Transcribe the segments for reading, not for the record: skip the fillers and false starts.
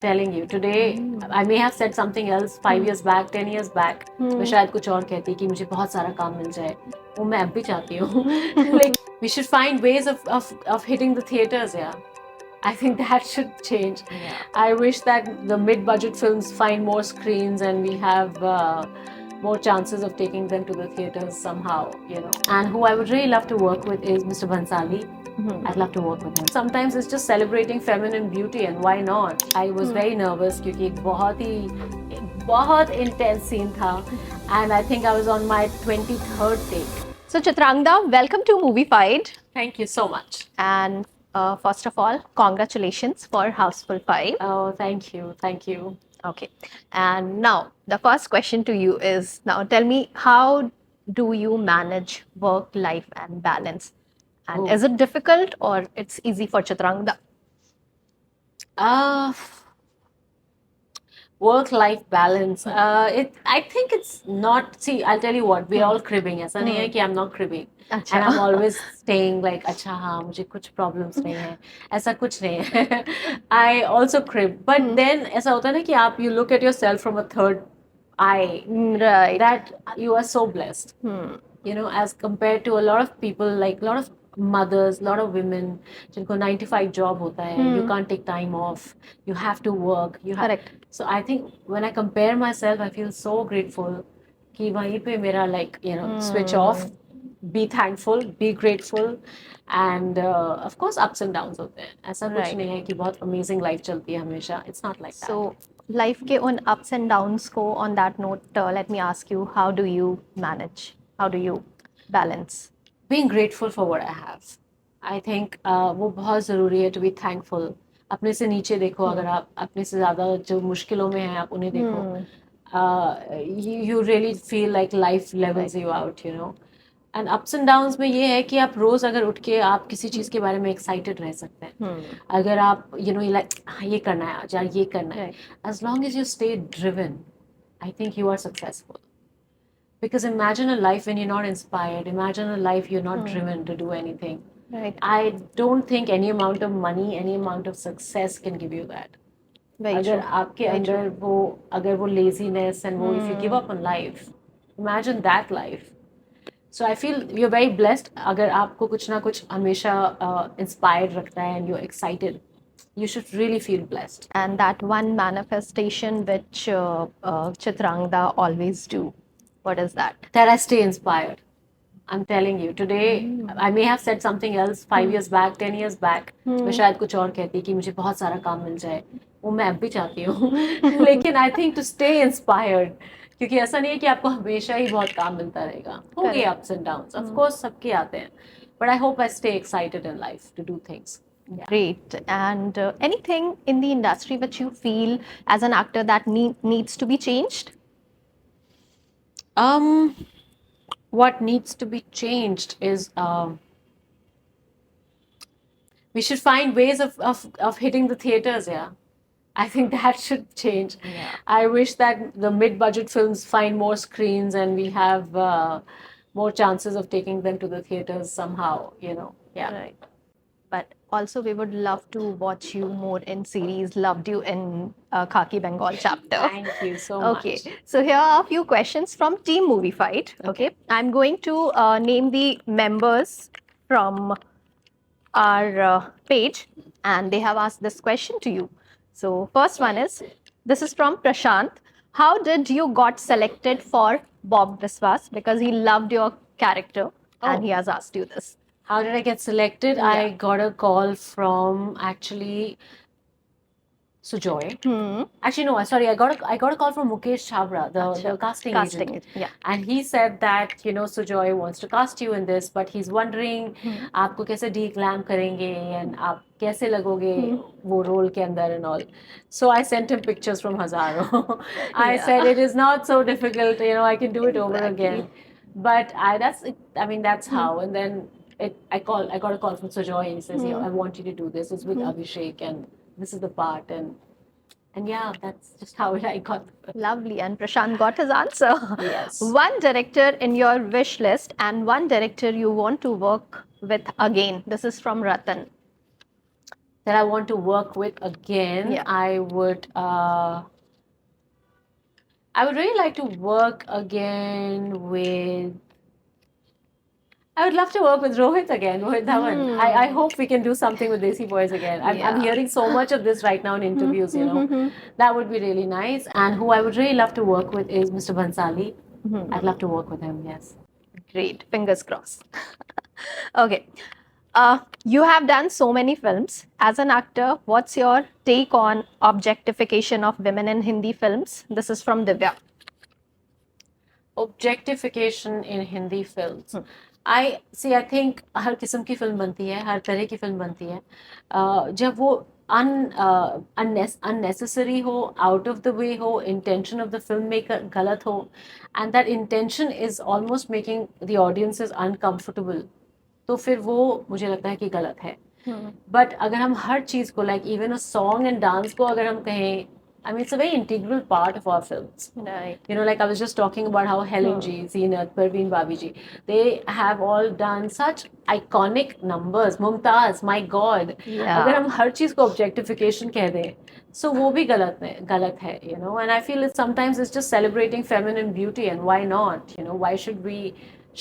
Telling you today, I may have said something else 5 years back, 10 years back. मैं शायद कुछ और कहती कि मुझे बहुत सारा काम मिल जाए, वो मैं अब भी चाहती हूँ. Like we should find ways of hitting the theaters, yeah. I think that should change. Yeah. I wish that the mid-budget films find more screens and we have more chances of taking them to the theaters somehow, you know. And who I would really love to work with is Mr. Bhansali. I'd love to work with him. Sometimes it's just celebrating feminine beauty, and why not? I was very nervous क्योंकि एक बहुत intense scene था, and I think I was on my 23rd take. So Chitrangda, welcome to Movie Fight. Thank you so much. And first of all, congratulations for Houseful 5. Oh, thank you, thank you. Okay. And now the first question to you is, now tell me, how do you manage work, life and balance? And Oh. is it difficult or it's easy for Chitrangda? Work-life balance. I think it's not. See, I'll tell you what. We're all cribbing. ऐसा नहीं है कि I'm not cribbing. अच्छा. And I'm always staying like, अच्छा हाँ, मुझे कुछ problems नहीं है. ऐसा कुछ नहीं है. I also crib. But then ऐसा होता है ना कि आप you look at yourself from a third eye. Right. That you are so blessed. You know, as compared to a lot of people, like a lot of mothers, a lot of women, जिनको 9 to 5 job होता है, you can't take time off, you have to work, you have. Correct. So I think when I compare myself, I feel so grateful कि वहीं पे मेरा like, you know, switch off, be thankful, be grateful, and of course ups and downs होते हैं. ऐसा कुछ Right. नहीं है कि बहुत amazing life चलती है हमेशा. It's not like that. So life के उन ups and downs को, on that note, let me ask you, how do you manage? How do you balance? Being grateful for what I have. I think वो बहुत ज़रूरी है to be thankful. अपने से नीचे देखो, अगर आप अपने से ज़्यादा जो मुश्किलों में हैं आप उन्हें देखो. You really feel like life levels you out, you know. And ups and downs में ये है कि आप रोज अगर उठ के आप किसी चीज के बारे में excited रह सकते हैं. अगर आप you know like हाँ, ये करना है आज, यार ये करना है. As long as you stay driven, I think you are successful. Because imagine a life when you're not inspired. Imagine a life you're not driven to do anything. Right. I don't think any amount of money, any amount of success can give you that. Very अगर true. आपके अंदर वो अगर वो laziness and वो if you give up on life, imagine that life. So I feel you're very blessed. अगर आपको कुछ ना कुछ हमेशा inspired रखता है and you're excited, you should really feel blessed. And that one manifestation which Chitrangda always do, what is that? That I stay inspired. I'm telling you today, I may have said something else 5 years back, 10 years back. मैं शायद कुछ और कहती कि मुझे बहुत सारा काम मिल जाए, वो मैं अब भी चाहती हूँ. लेकिन I think to stay inspired, क्योंकि ऐसा नहीं है कि आपको हमेशा ही बहुत काम मिलता रहेगा. होंगे ups and downs, of course सबके आते हैं. But I hope I stay excited in life to do things. Yeah. Great. And anything in the industry which you feel as an actor that needs to be changed? What needs to be changed is we should find ways of hitting the theaters, yeah. I think that should change. Yeah. I wish that the mid-budget films find more screens and we have more chances of taking them to the theaters somehow, you know. Yeah. Right. But also we would love to watch you more in series. Loved you in Khaki Bengal chapter. Thank you so much. Okay, so here are a few questions from Team Movie Fight. Okay, I'm going to name the members from our page, and they have asked this question to you. So first one is, this is from Prashant. How did you got selected for Bob Biswas? Because he loved your character and he has asked you this. How did I get selected? Yeah. I got a call from actually Sujoy. Actually, no, sorry, I got a call from Mukesh Chabra, the casting agent. Yeah. And he said that, you know, Sujoy wants to cast you in this, but he's wondering आपको कैसे declam करेंगे and आप कैसे लगोगे वो role के अंदर and all. So I sent him pictures from Hazaro. I said it is not so difficult, you know, I can do it over again. But that's how. And then I got a call from Sujoy and he says, I want you to do this. It's with Abhishek and this is the part, and yeah, that's just how I got. Lovely, and Prashant got his answer. Yes. One director in your wish list and one director you want to work with again. This is from Ratan. that I want to work with again, Yeah. I would really like to work again with. I would love to work with Rohit again, Rohit Dhawan. I hope we can do something with Desi Boys again. I'm Yeah. hearing so much of this right now in interviews, you know. That would be really nice. And who I would really love to work with is Mr. Bhansali. I'd love to work with him, yes. Great. Fingers crossed. Okay. You have done so many films. As an actor, what's your take on objectification of women in Hindi films? This is from Divya. Objectification in Hindi films. I think हर किस्म की film बनती है, हर तरह की film बनती है. जब वो unnecessary हो, out of the way हो, intention of the filmmaker गलत हो, and that intention is almost making the audiences uncomfortable, तो फिर वो मुझे लगता है कि गलत है. बट अगर हम हर चीज को like even a song and dance को अगर हम कहें, I mean, it's a very integral part of our films. Right. You know, like I was just talking about how Helen G, Zeenat, Parveen Babi ji, they have all done such iconic numbers. Mumtaz, my God. Yeah. अगर हम हर चीज को objectification कह दें, so वो भी गलत है, you know. And I feel it sometimes it's just celebrating feminine beauty, and why not? You know, why should we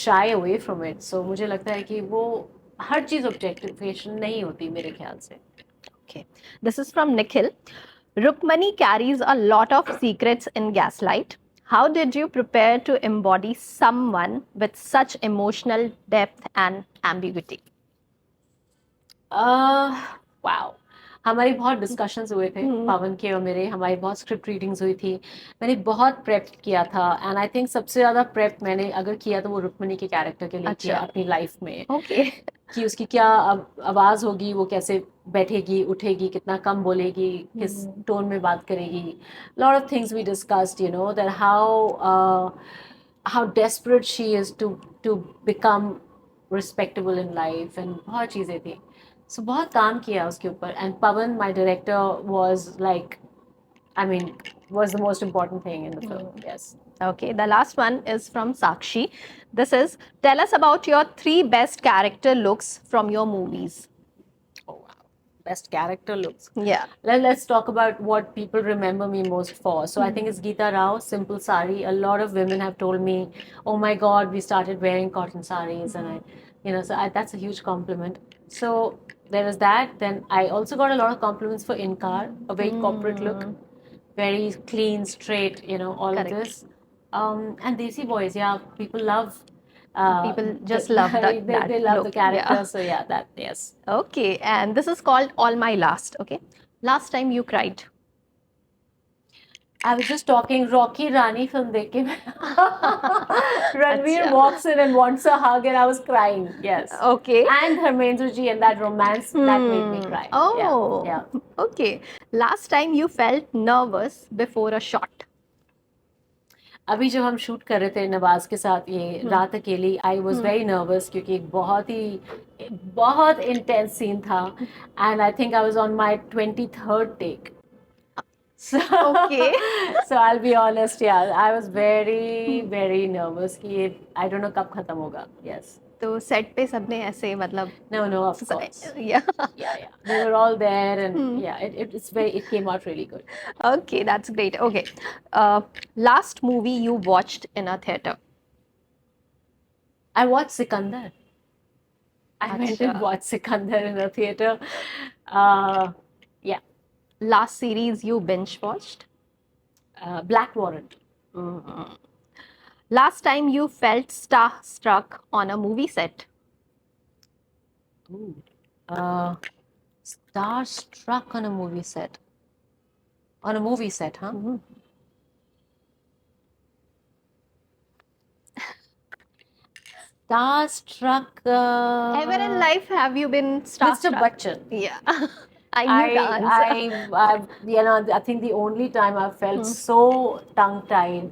shy away from it? So मुझे लगता है कि वो हर चीज objectification नहीं होती मेरे ख्याल से. Okay. This is from Nikhil. Rukmani carries a lot of secrets in Gaslight. How did you prepare to embody someone with such emotional depth and ambiguity? Wow, हमारी बहुत डिस्कशंस हुए थे पवन के और मेरे. हमारी बहुत स्क्रिप्ट रीडिंग्स हुई थी. मैंने बहुत प्रेप किया था, एंड आई थिंक सबसे ज्यादा प्रेप मैंने अगर किया तो वो रुक्मणी के कैरेक्टर के लिए किया अपनी लाइफ में. Okay. कि उसकी क्या आवाज होगी, वो कैसे बैठेगी, उठेगी, कितना कम बोलेगी, किस टोन में बात करेगी. Lot of things we discussed, you know, that how desperate she is to become respectable in life, and बहुत चीजें थी. सो बहुत काम किया उसके ऊपर. And Pavan my director was like, I mean, was the most important thing in the film. Yes. Okay, the last one is from Sakshi. This is, tell us about your 3 best character looks from your movies. Oh wow. Best character looks. Yeah. Let's talk about what people remember me most for. So I think it's Geeta Rao, simple sari. A lot of women have told me, oh my God, we started wearing cotton saris. And that's a huge compliment. So there is that. Then I also got a lot of compliments for Inkar, a very corporate look. Very clean, straight, you know, all Correct. of this. And Desi Boys, yeah, people love. People just love that. They love look. the character, Yeah. so yeah, that, yes. Okay, and this is called All My Last. Okay, last time you cried. I was just talking Rocky Rani film dekh ke Ranveer Acha. walks in and wants a hug, and I was crying. Yes. Okay. And Dharmendra ji and that romance that made me cry. Oh. Yeah. Okay. Last time you felt nervous before a shot. अभी जब हम shoot कर रहे थे नवाज के साथ ये रात अकेली, आई वॉज वेरी नर्वस क्योंकि एक बहुत इंटेंस सीन था. And I think I was on my 23rd take. Okay. So I'll be honest, yeah, I was very very nervous कि ये I don't know कब खत्म होगा. Yes. तो सेट पे सबने ऐसे मतलब No, of course. yeah. Yeah. They were all there, and yeah, it came out really good. Okay, that's great. Okay. Last movie you watched in a theater. I watched Sikandar. I went and Acha. watched Sikandar in a theater. Yeah. Last series you binge watched. Black Warrant. Last time you felt starstruck on a movie set. Ooh. Starstruck on a movie set. On a movie set, huh? Starstruck. Ever in life have you been starstruck? Mr. Bachchan. Yeah. I knew the answer. I think the only time I felt so tongue-tied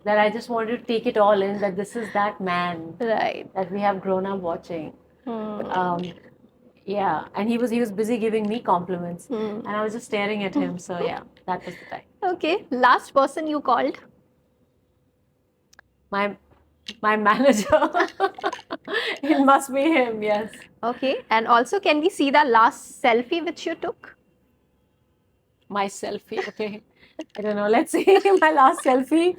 that I just wanted to take it all in, that this is that man Right. that we have grown up watching. Yeah, and he was busy giving me compliments, and I was just staring at him. So yeah, that was the time. Okay. Last person you called. My My manager. It must be him, yes. Okay. And also, can we see the last selfie which you took? My selfie, okay. I don't know. Let's see my last selfie.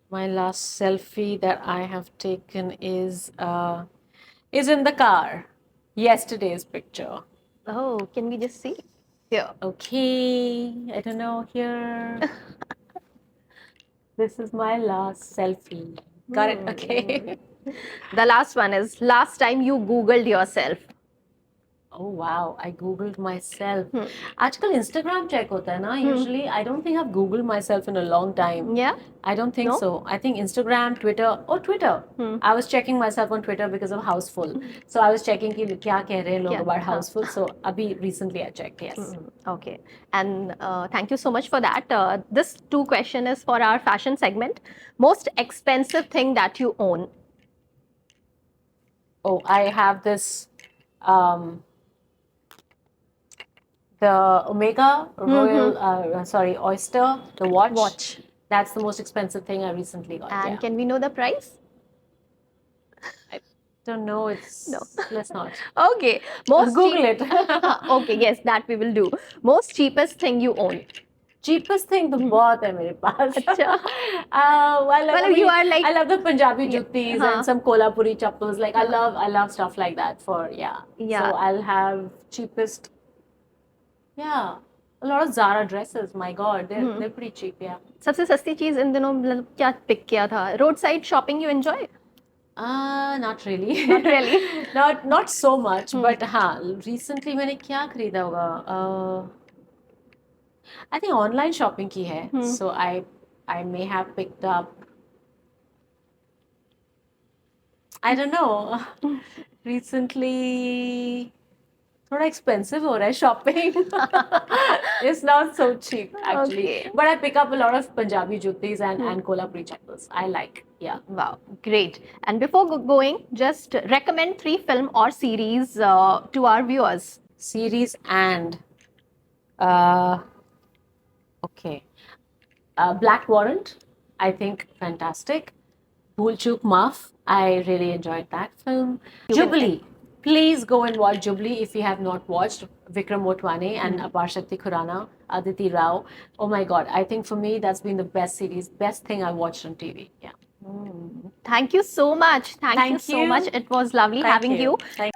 My last selfie that I have taken is in the car. Yesterday's picture. Oh, can we just see? Here. Okay, I don't know here. This is my last selfie. Got it? Okay. The last one is last time you Googled yourself. Oh wow, I googled myself. Hmm. आजकल Instagram check होता है ना. Usually, I don't think I've googled myself in a long time. Yeah. I don't think No? so. I think Instagram, Twitter. Oh, Twitter. I was checking myself on Twitter because of Houseful. So I was checking कि क्या कह रहे हैं लोग क्या? about हाँ. Houseful. So अभी recently I checked. Yes. Okay. And thank you so much for that. This 2 question is for our fashion segment. Most expensive thing that you own. Oh, I have this. The Omega Royal, sorry, Oyster, the watch. That's the most expensive thing I recently got. And Yeah. can we know the price? I don't know. It's No. let's not. Okay. Most Google it. Okay, yes, that we will do. Most cheapest thing you own. Cheapest thing तो बहुत है मेरे पास. अच्छा. Well, you are like I love the Punjabi Yeah. juttis हाँ. and some Kolhapuri chappals. Like I love stuff like that for yeah. Yeah. So I'll have cheapest. Yeah, a lot of Zara dresses. My God, they're pretty cheap. Yeah. सबसे सस्ती चीज इन दिनों मतलब क्या pick किया था? Road side shopping you enjoy? Not really. Not really. Not so much. But हाँ, recently मैंने क्या खरीदा होगा? I think online shopping की है. So I may have picked up. I don't know. Recently, थोड़ा expensive हो रहा है shopping. It's not so cheap actually. Okay. But I pick up a lot of Punjabi juttis and Kolhapuri chappals. I like. Yeah. Wow, great. And before going, just recommend 3 film or series to our viewers. Series and okay. Black Warrant, I think fantastic. Bhool Chook Maaf, I really enjoyed that film. Jubilee, please go and watch Jubilee if you have not watched. Vikram Motwane and Apar Shakti Khurana, Aditi Rao. Oh my God, I think for me that's been the best series, best thing I watched on TV. Yeah. Thank you so much. Thank you Thank so you. much. It was lovely Thank having you. Thank